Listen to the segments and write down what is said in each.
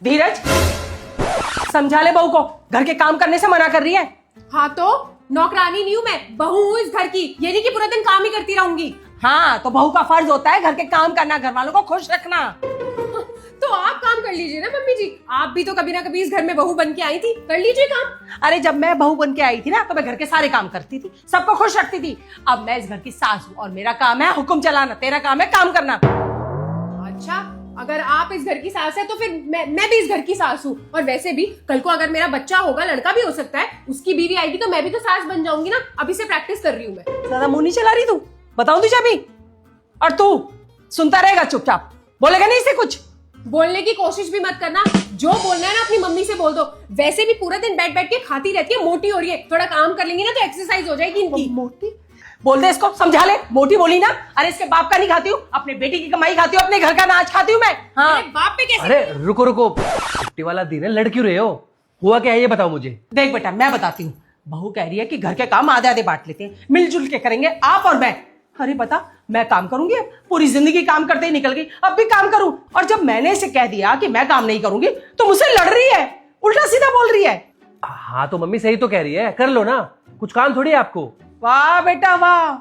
धीरज, समझा ले बहू को, घर के काम करने से मना कर रही है। हाँ तो नौकरानी नहीं हूँ मैं, बहू हूँ इस घर की। ये नहीं कि पूरा दिन काम ही करती रहूंगी। हाँ तो बहू का फर्ज होता है घर के काम करना, घर वालों को खुश रखना। तो आप काम कर लीजिए ना मम्मी जी, आप भी तो कभी ना कभी इस घर में बहू बन के आई थी, कर लीजिए काम। अरे जब मैं बहू बन के आई थी ना तो मैं घर के सारे काम करती थी, सबको खुश रखती थी। अब मैं इस घर की सास हूँ और मेरा काम है हुक्म चलाना, तेरा काम है काम करना। अच्छा, अगर आप इस घर की सास है तो फिर मैं भी इस घर की सास हूँ। और वैसे भी कल को अगर मेरा बच्चा होगा, लड़का भी हो सकता है, उसकी बीवी आएगी तो मैं भी तो सास बन जाऊंगी ना। अभी से प्रैक्टिस कर रही हूँ मैं। ज्यादा मुंह नहीं चला रही तू, बताऊं तुझे अभी? और तू सुनता रहेगा चुपचाप, बोलेगा नहीं इसे कुछ? बोलने की कोशिश भी मत करना, जो बोलना है ना अपनी मम्मी से बोल दो। वैसे भी पूरा दिन बैठ बैठ के खाती रहती है, मोटी हो रही है। थोड़ा काम कर लेंगी ना तो एक्सरसाइज हो जाएगी इनकी। मोटी बोल दे इसको, समझा ले, मोटी बोली ना। अरे इसके बाप का नहीं खाती हूँ, अपने बेटी की कमाई खाती हूँ, अपने घर का अनाज खाती हूँ मैं। हाँ अरे बाप पे कैसे? अरे रुको रुको, छुट्टी वाला दिन है, लड़ क्यों रहे हो? हुआ क्या है ये बताओ मुझे। देख बेटा मैं बताती हूँ, बहू कह रही है कि घर के काम आधे आधे बांट लेते हैं, मिलजुल के करेंगे आप और मैं। अरे बता, मैं काम करूंगी? अब पूरी जिंदगी काम करते ही निकल गई, अब भी काम करूं? और जब मैंने इसे कह दिया कि मैं काम नहीं करूंगी तो मुझसे लड़ रही है, उल्टा सीधा बोल रही है। हाँ तो मम्मी सही तो कह रही है, कर लो ना, कुछ काम थोड़ी है आपको। वाह बेटा वाह,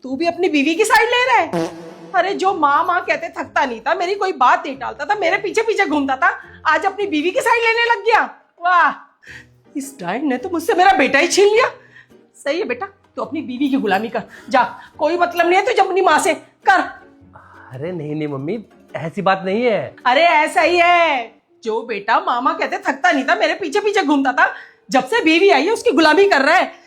तू भी अपनी बीवी की साइड ले रहा है। अरे जो माँ माँ कहते थकता नहीं था, मेरी कोई बात नहीं टालता था, मेरे पीछे पीछे घूमता था, आज अपनी बीवी की साइड लेने लग गया। वाह, इस डायन ने तो मुझसे मेरा बेटा ही छीन लिया। सही है बेटा, तो अपनी बीवी की गुलामी कर जा, कोई मतलब नहीं है तुझे अपनी माँ से, कर। अरे नहीं नहीं मम्मी, ऐसी बात नहीं है। अरे ऐसा ही है, जो बेटा मामा कहते थकता नहीं था, मेरे पीछे पीछे घूमता था, जब से बीवी आई है उसकी गुलामी कर रहा है।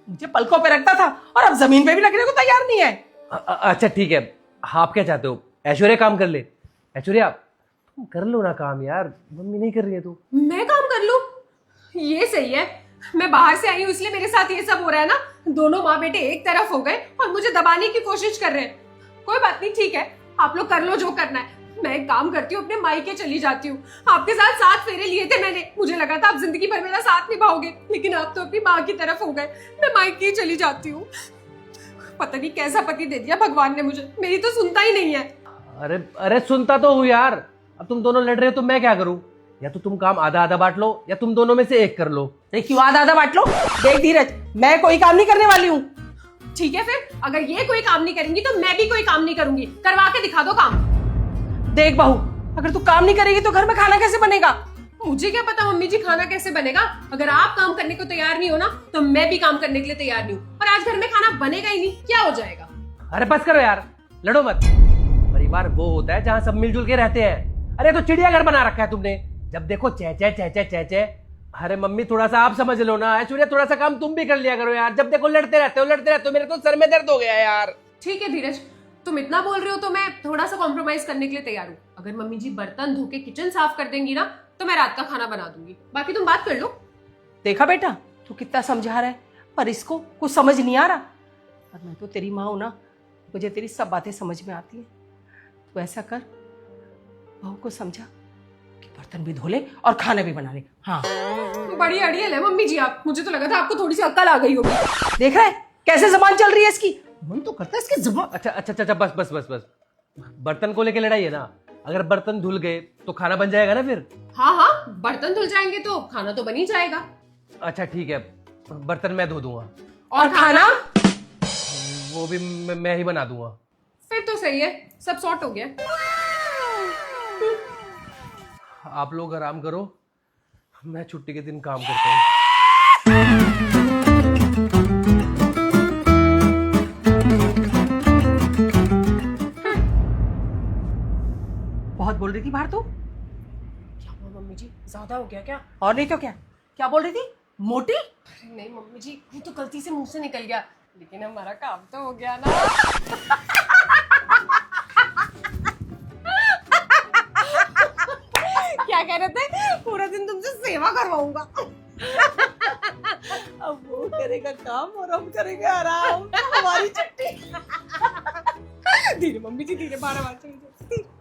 मुझे पलकों पे रखता था और अब जमीन पे भी रखने को तैयार नहीं है। अच्छा ठीक है, आप क्या चाहते हो? ऐश्वर्या काम कर ले। ऐश्वर्या तुम कर लो ना काम यार, मम्मी नहीं कर रही है तू। मैं काम कर लूं? ये सही है, मैं बाहर से आई हूँ इसलिए मेरे साथ ये सब हो रहा है ना। दोनों माँ बेटे एक तरफ हो गए और मुझे दबाने की कोशिश कर रहे हैं। कोई बात नहीं, ठीक है, आप लोग कर लो जो करना है। मैं एक काम करती हूँ, अपने मायके चली जाती हूँ। आपके साथ 7 फेरे लिए थे मैंने, मुझे लगा था आप जिंदगी भर मेरा साथ निभाओगे, लेकिन आप तो अपनी माँ की तरफ हो गए। मैं मायके चली जाती हूँ। पता नहीं कैसा पति दे दिया भगवान ने मुझे, मेरी तो सुनता ही नहीं है। अरे अरे सुनता तो हूँ यार, अब तुम दोनों लड़ रहे हो तो मैं क्या करूँ? या तो तुम काम आधा आधा बांट लो या तुम दोनों में से एक कर लो। अरे क्यों आधा आधा बांट लो? देख धीरज, मैं कोई काम नहीं करने वाली हूँ। ठीक है फिर, अगर ये कोई काम नहीं करेंगी तो मैं भी कोई काम नहीं करूंगी। करवा के दिखा दो काम। देख बहू, अगर तू काम नहीं करेगी तो घर में खाना कैसे बनेगा? मुझे क्या पता मम्मी जी खाना कैसे बनेगा। अगर आप काम करने को तैयार नहीं हो ना तो मैं भी काम करने के लिए तैयार नहीं हूँ। और आज घर में खाना बनेगा ही नहीं, क्या हो जाएगा? अरे बस करो यार, लड़ो मत। परिवार वो होता है जहाँ सब मिलजुल के रहते हैं। अरे तो चिड़ियाघर बना रखा है तुमने, जब देखो चह चह चह। अरे मम्मी थोड़ा सा आप समझ लो ना। ऐश्वर्या थोड़ा सा काम तुम भी कर लिया करो यार, जब देखो लड़ते रहते हो। मेरे तो सर में दर्द हो गया यार। ठीक है धीरज, तुम इतना बोल रहे हो तो मैं थोड़ा सा कॉम्प्रोमाइज करने के लिए तैयार हूँ। अगर मम्मी जी बर्तन धो के किचन साफ कर देंगी ना तो मैं रात का खाना बना दूंगी, बाकी तुम बात कर लो। देखा बेटा, तू कितना समझा रहा है, पर इसको कुछ समझ नहीं आ रहा। पर मैं तो तेरी माँ हूं ना, मुझे तेरी सब बातें समझ में आती है। तू ऐसा कर, बहू को समझा कि बर्तन भी धो ले और खाना भी बना ले। हाँ बड़ी अड़ियल है मम्मी जी आप, मुझे तो लगा था आपको थोड़ी सी अक्ल आ गई होगी। देख रहा है कैसे जबान चल रही है इसकी, मन तो करता है इसकी जबान। अच्छा बस। बर्तन को लेके लड़ाई है ना, अगर बर्तन धुल गए तो खाना बन जाएगा ना फिर। हाँ, बर्तन धुल जाएंगे तो खाना तो बन ही जाएगा। अच्छा ठीक है, बर्तन मैं धो दूंगा और खाना वो भी मैं ही बना दूंगा। फिर तो सही है, सब सॉर्ट हो गया। आप लोग आराम करो, मैं छुट्टी के दिन काम करता हूँ। बहुत बोल रही थी बाहर तो। क्या हुआ मम्मी जी, ज्यादा हो गया क्या? और नहीं तो क्या, क्या बोल रही थी? मोटी? अरे नहीं मम्मी जी, ये तो गलती से मुंह से निकल गया, लेकिन हमारा काम तो हो गया ना। क्या कह रहे थे? पूरा दिन तुमसे सेवा करवाऊंगा। अब वो करेगा काम और हम करेंगे आराम, हमारी छुट्टी। धीरे मम्मी जी, धीरे, 12 बार चली जाओ। धीरे।